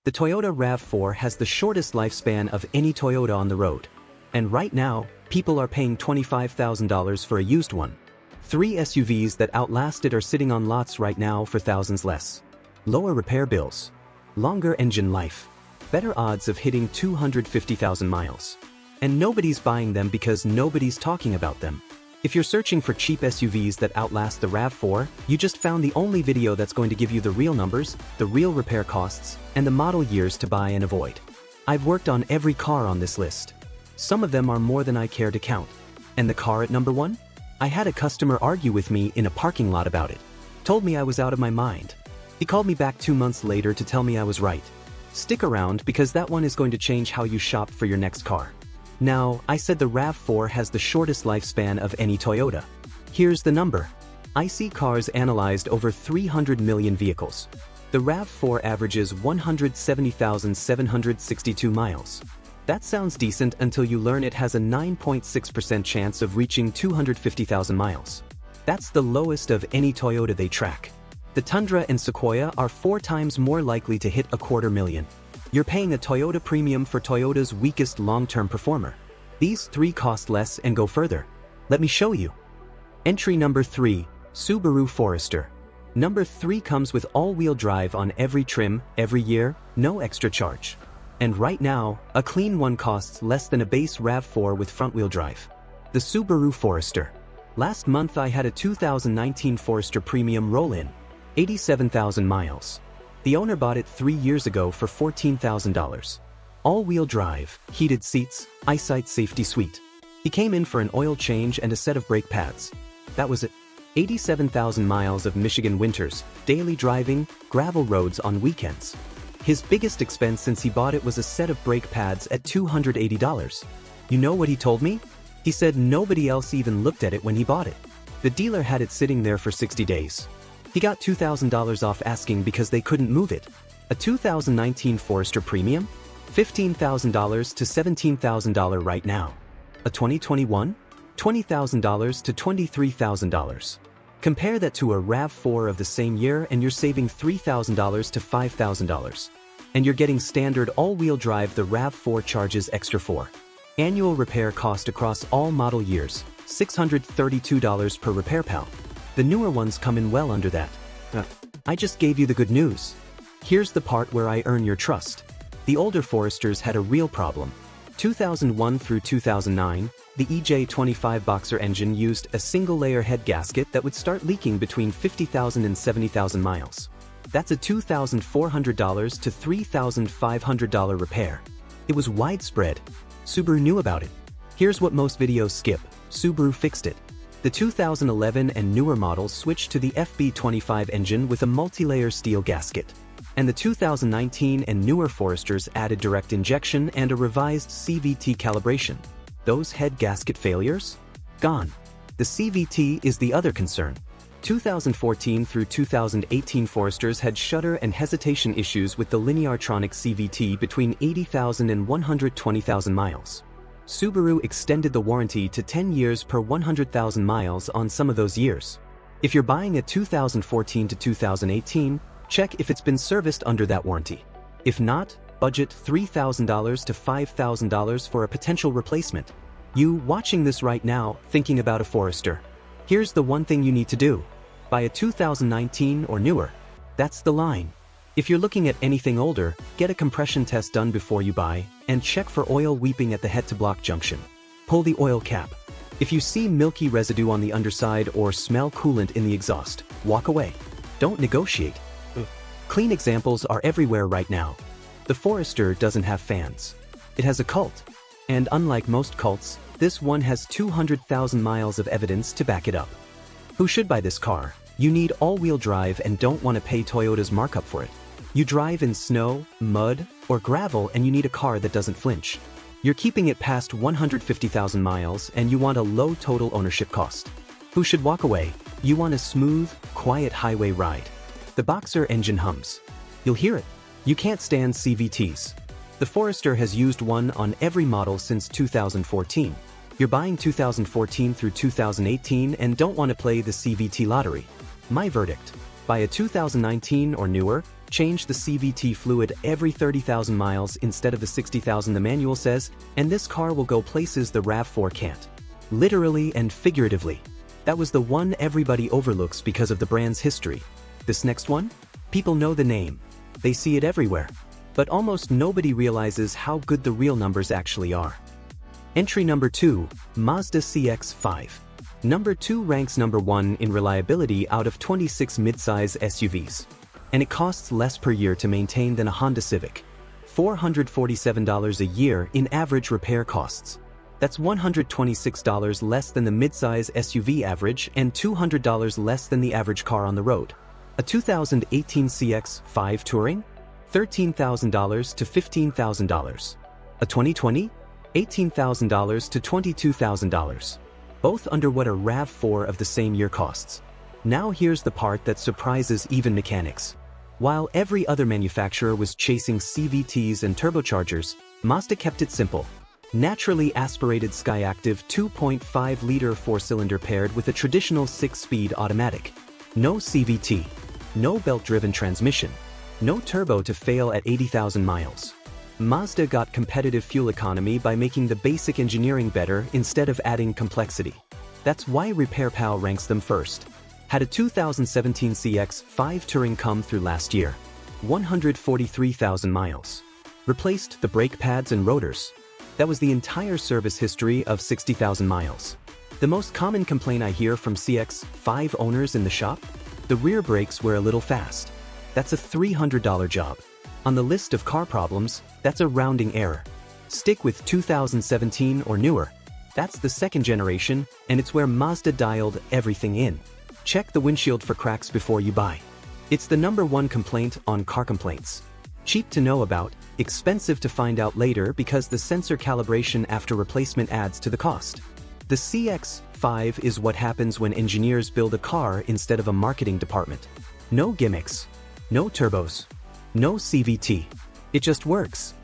The Toyota RAV4 has the shortest lifespan of any Toyota on the road. And right now, people are paying $25,000 for a used one. 3 SUVs that outlasted are sitting on lots right now for thousands less. Lower repair bills. Longer engine life. Better odds of hitting 250,000 miles. And nobody's buying them because nobody's talking about them. If you're searching for cheap SUVs that outlast the RAV4, you just found the only video that's going to give you the real numbers, the real repair costs, and the model years to buy and avoid. I've worked on every car on this list. Some of them are more than I care to count. And the car at number 1? I had a customer argue with me in a parking lot about it. Told me I was out of my mind. He called me back 2 months later to tell me I was right. Stick around because that one is going to change how you shop for your next car. Now, I said the RAV4 has the shortest lifespan of any Toyota. Here's the number. iSeeCars analyzed over 300 million vehicles. The RAV4 averages 170,762 miles. That sounds decent until you learn it has a 9.6% chance of reaching 250,000 miles. That's the lowest of any Toyota they track. The Tundra and Sequoia are 4 times more likely to hit 250,000. You're paying a Toyota premium for Toyota's weakest long-term performer. These 3 cost less and go further. Let me show you. Entry number 3, Subaru Forester. Number 3 comes with all-wheel drive on every trim, every year, no extra charge. And right now, a clean one costs less than a base RAV4 with front-wheel drive. The Subaru Forester. Last month I had a 2019 Forester Premium roll-in, 87,000 miles. The owner bought it 3 years ago for $14,000. All-wheel drive, heated seats, EyeSight safety suite. He came in for an oil change and a set of brake pads. That was it. 87,000 miles of Michigan winters, daily driving, gravel roads on weekends. His biggest expense since he bought it was a set of brake pads at $280. You know what he told me? He said nobody else even looked at it when he bought it. The dealer had it sitting there for 60 days. He got $2,000 off asking because they couldn't move it. A 2019 Forester Premium? $15,000 to $17,000 right now. A 2021? $20,000 to $23,000. Compare that to a RAV4 of the same year and you're saving $3,000 to $5,000. And you're getting standard all-wheel drive the RAV4 charges extra for. Annual repair cost across all model years, $632 per RepairPal. The newer ones come in well under that. I just gave you the good news. Here's the part where I earn your trust. The older Foresters had a real problem. 2001 through 2009, the EJ25 Boxer engine used a single-layer head gasket that would start leaking between 50,000 and 70,000 miles. That's a $2,400 to $3,500 repair. It was widespread. Subaru knew about it. Here's what most videos skip. Subaru fixed it. The 2011 and newer models switched to the FB25 engine with a multi-layer steel gasket. And the 2019 and newer Foresters added direct injection and a revised CVT calibration. Those head gasket failures? Gone. The CVT is the other concern. 2014 through 2018 Foresters had shudder and hesitation issues with the Lineartronic CVT between 80,000 and 120,000 miles. Subaru extended the warranty to 10 years per 100,000 miles on some of those years. If you're buying a 2014 to 2018, check if it's been serviced under that warranty. If not, budget $3,000 to $5,000 for a potential replacement. You watching this right now, thinking about a Forester. Here's the one thing you need to do. Buy a 2019 or newer. That's the line. If you're looking at anything older, get a compression test done before you buy, and check for oil weeping at the head-to-block junction. Pull the oil cap. If you see milky residue on the underside or smell coolant in the exhaust, walk away. Don't negotiate. Clean examples are everywhere right now. The Forester doesn't have fans. It has a cult. And unlike most cults, this one has 200,000 miles of evidence to back it up. Who should buy this car? You need all-wheel drive and don't want to pay Toyota's markup for it. You drive in snow, mud, or gravel and you need a car that doesn't flinch. You're keeping it past 150,000 miles and you want a low total ownership cost. Who should walk away? You want a smooth, quiet highway ride. The Boxer engine hums. You'll hear it. You can't stand CVTs. The Forester has used one on every model since 2014. You're buying 2014 through 2018 and don't want to play the CVT lottery. My verdict: buy a 2019 or newer, Change the CVT fluid every 30,000 miles instead of the 60,000 the manual says, and this car will go places the RAV4 can't. Literally and figuratively. That was the one everybody overlooks because of the brand's history. This next one? People know the name. They see it everywhere. But almost nobody realizes how good the real numbers actually are. Entry number 2, Mazda CX-5. Number 2 ranks number 1 in reliability out of 26 midsize SUVs. And it costs less per year to maintain than a Honda Civic. $447 a year in average repair costs. That's $126 less than the midsize SUV average and $200 less than the average car on the road. A 2018 CX-5 Touring? $13,000 to $15,000. A 2020? $18,000 to $22,000. Both under what a RAV4 of the same year costs. Now here's the part that surprises even mechanics. While every other manufacturer was chasing CVTs and turbochargers, Mazda kept it simple. Naturally aspirated Skyactiv 2.5-liter 4-cylinder paired with a traditional 6-speed automatic. No CVT. No belt-driven transmission. No turbo to fail at 80,000 miles. Mazda got competitive fuel economy by making the basic engineering better instead of adding complexity. That's why RepairPal ranks them first. Had a 2017 CX-5 Touring come through last year. 143,000 miles. Replaced the brake pads and rotors. That was the entire service history of 60,000 miles. The most common complaint I hear from CX-5 owners in the shop? The rear brakes were a little fast. That's a $300 job. On the list of car problems, that's a rounding error. Stick with 2017 or newer. That's the second generation, and it's where Mazda dialed everything in. Check the windshield for cracks before you buy. It's the number 1 complaint on car complaints. Cheap to know about, expensive to find out later because the sensor calibration after replacement adds to the cost. The CX-5 is what happens when engineers build a car instead of a marketing department. No gimmicks. No turbos. No CVT. It just works.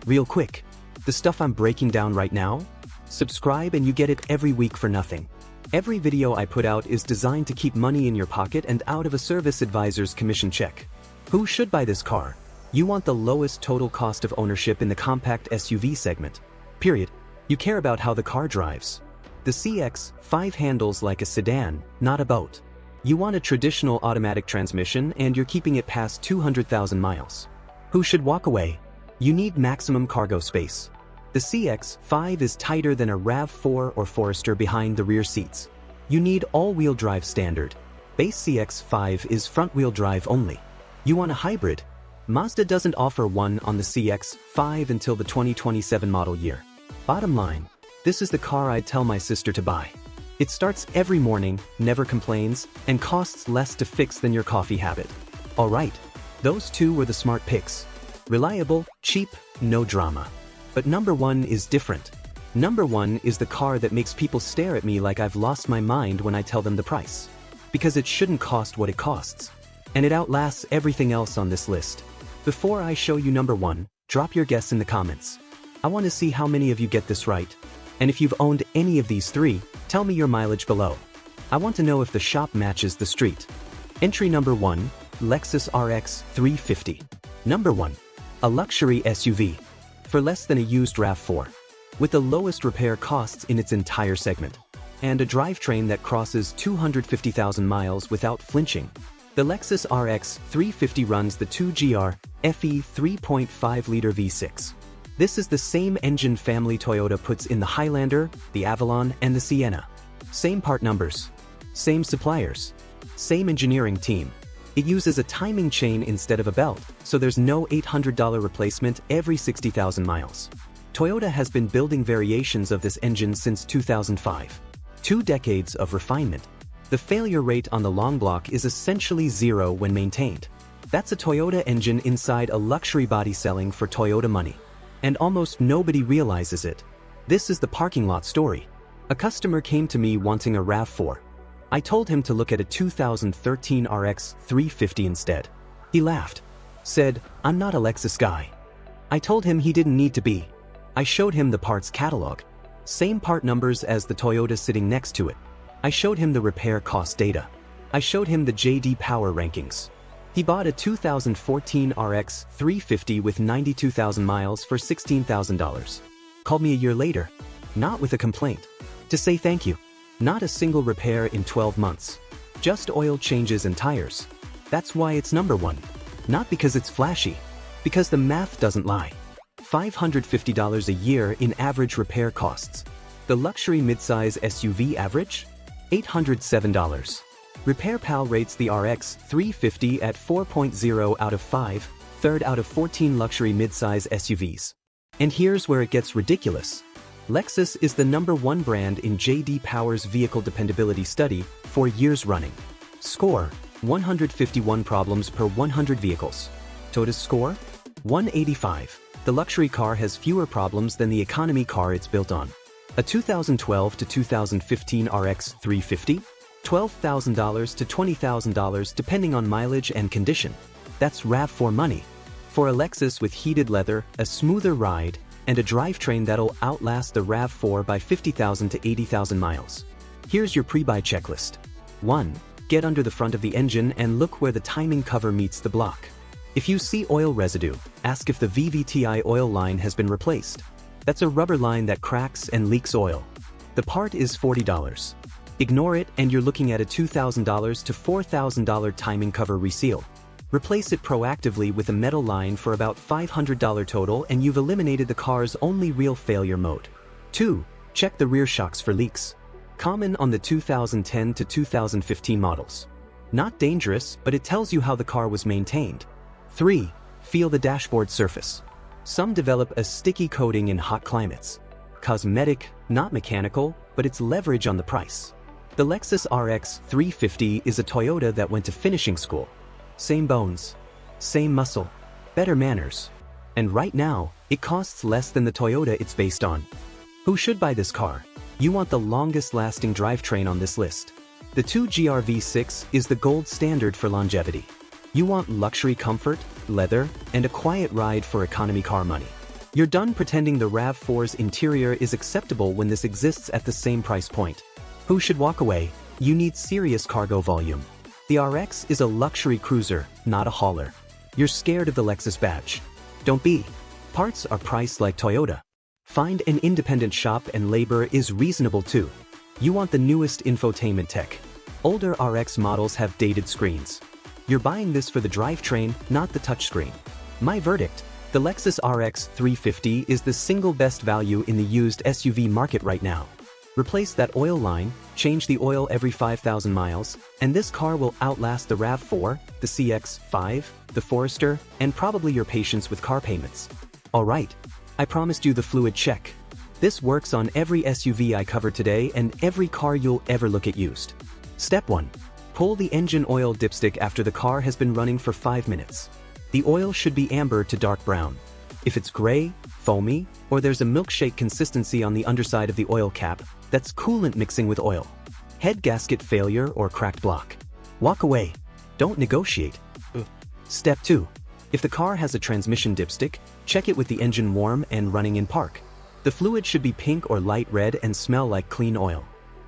Real quick. The stuff I'm breaking down right now? Subscribe and you get it every week for nothing. Every video I put out is designed to keep money in your pocket and out of a service advisor's commission check. Who should buy this car? You want the lowest total cost of ownership in the compact SUV segment. Period. You care about how the car drives. The CX-5 handles like a sedan, not a boat. You want a traditional automatic transmission and you're keeping it past 200,000 miles. Who should walk away? You need maximum cargo space. The CX-5 is tighter than a RAV4 or Forester behind the rear seats. You need all-wheel drive standard. Base CX-5 is front-wheel drive only. You want a hybrid? Mazda doesn't offer one on the CX-5 until the 2027 model year. Bottom line, this is the car I'd tell my sister to buy. It starts every morning, never complains, and costs less to fix than your coffee habit. Alright, those two were the smart picks. Reliable, cheap, no drama. But number 1 is different. Number 1 is the car that makes people stare at me like I've lost my mind when I tell them the price. Because it shouldn't cost what it costs. And it outlasts everything else on this list. Before I show you number 1, drop your guess in the comments. I want to see how many of you get this right. And if you've owned any of these 3, tell me your mileage below. I want to know if the shop matches the street. Entry number 1, Lexus RX 350. Number 1, a luxury SUV. For less than a used RAV4. With the lowest repair costs in its entire segment. And a drivetrain that crosses 250,000 miles without flinching. The Lexus RX 350 runs the 2GR FE 3.5-liter V6. This is the same engine family Toyota puts in the Highlander, the Avalon, and the Sienna. Same part numbers. Same suppliers. Same engineering team. It uses a timing chain instead of a belt, so there's no $800 replacement every 60,000 miles. Toyota has been building variations of this engine since 2005. 2 decades of refinement. The failure rate on the long block is essentially 0 when maintained. That's a Toyota engine inside a luxury body selling for Toyota money. And almost nobody realizes it. This is the parking lot story. A customer came to me wanting a RAV4. I told him to look at a 2013 RX 350 instead. He laughed. Said, "I'm not a Lexus guy." I told him he didn't need to be. I showed him the parts catalog. Same part numbers as the Toyota sitting next to it. I showed him the repair cost data. I showed him the JD Power rankings. He bought a 2014 RX 350 with 92,000 miles for $16,000. Called me a year later, not with a complaint, to say thank you. Not a single repair in 12 months. Just oil changes and tires. That's why it's number one. Not because it's flashy, because the math doesn't lie. $550 a year in average repair costs. The luxury midsize SUV average? $807. RepairPal rates the RX 350 at 4.0 out of 5, third out of 14 luxury midsize SUVs. And here's where it gets ridiculous. Lexus is the #1 brand in J.D. Power's vehicle dependability study 4 years running. Score: 151 problems per 100 vehicles. Toyota's score? 185. The luxury car has fewer problems than the economy car it's built on. A 2012 to 2015 RX 350? $12,000 to $20,000 depending on mileage and condition. That's RAV4 money. For a Lexus with heated leather, a smoother ride, and a drivetrain that'll outlast the RAV4 by 50,000 to 80,000 miles. Here's your pre-buy checklist. 1. Get under the front of the engine and look where the timing cover meets the block. If you see oil residue, ask if the VVTi oil line has been replaced. That's a rubber line that cracks and leaks oil. The part is $40. Ignore it and you're looking at a $2,000 to $4,000 timing cover reseal. Replace it proactively with a metal line for about $500 total and you've eliminated the car's only real failure mode. 2. Check the rear shocks for leaks. Common on the 2010 to 2015 models. Not dangerous, but it tells you how the car was maintained. 3. Feel the dashboard surface. Some develop a sticky coating in hot climates. Cosmetic, not mechanical, but it's leverage on the price. The Lexus RX 350 is a Toyota that went to finishing school. Same bones, same muscle, better manners. And right now, it costs less than the Toyota it's based on. Who should buy this car? You want the longest-lasting drivetrain on this list. The 2GR V6 is the gold standard for longevity. You want luxury comfort, leather, and a quiet ride for economy car money. You're done pretending the RAV4's interior is acceptable when this exists at the same price point. Who should walk away? You need serious cargo volume. The RX is a luxury cruiser, not a hauler. You're scared of the Lexus badge. Don't be. Parts are priced like Toyota. Find an independent shop and labor is reasonable too. You want the newest infotainment tech. Older RX models have dated screens. You're buying this for the drivetrain, not the touchscreen. My verdict: the Lexus RX 350 is the single best value in the used SUV market right now. Replace that oil line, change the oil every 5,000 miles, and this car will outlast the RAV4, the CX-5, the Forester, and probably your patience with car payments. Alright, I promised you the fluid check. This works on every SUV I covered today and every car you'll ever look at used. Step 1. Pull the engine oil dipstick after the car has been running for 5 minutes. The oil should be amber to dark brown. If it's gray, foamy, or there's a milkshake consistency on the underside of the oil cap, that's coolant mixing with oil. Head gasket failure or cracked block. Walk away. Don't negotiate. Step 2. If the car has a transmission dipstick, check it with the engine warm and running in park. The fluid should be pink or light red and smell like clean oil.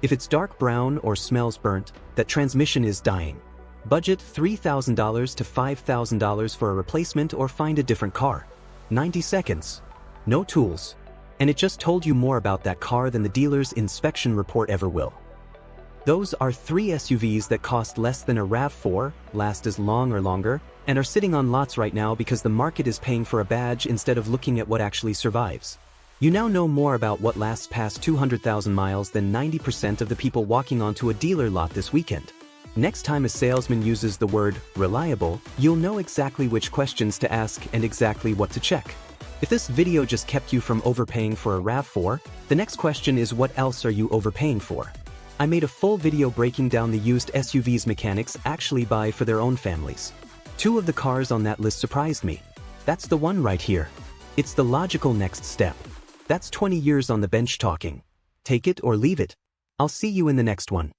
If it's dark brown or smells burnt, that transmission is dying. Budget $3,000 to $5,000 for a replacement or find a different car. 90 seconds. No tools. And it just told you more about that car than the dealer's inspection report ever will. Those are 3 SUVs that cost less than a RAV4, last as long or longer, and are sitting on lots right now because the market is paying for a badge instead of looking at what actually survives. You now know more about what lasts past 200,000 miles than 90% of the people walking onto a dealer lot this weekend. Next time a salesman uses the word reliable, you'll know exactly which questions to ask and exactly what to check. If this video just kept you from overpaying for a RAV4, the next question is, what else are you overpaying for? I made a full video breaking down the used SUVs mechanics actually buy for their own families. 2 of the cars on that list surprised me. That's the one right here. It's the logical next step. That's 20 years on the bench talking. Take it or leave it. I'll see you in the next one.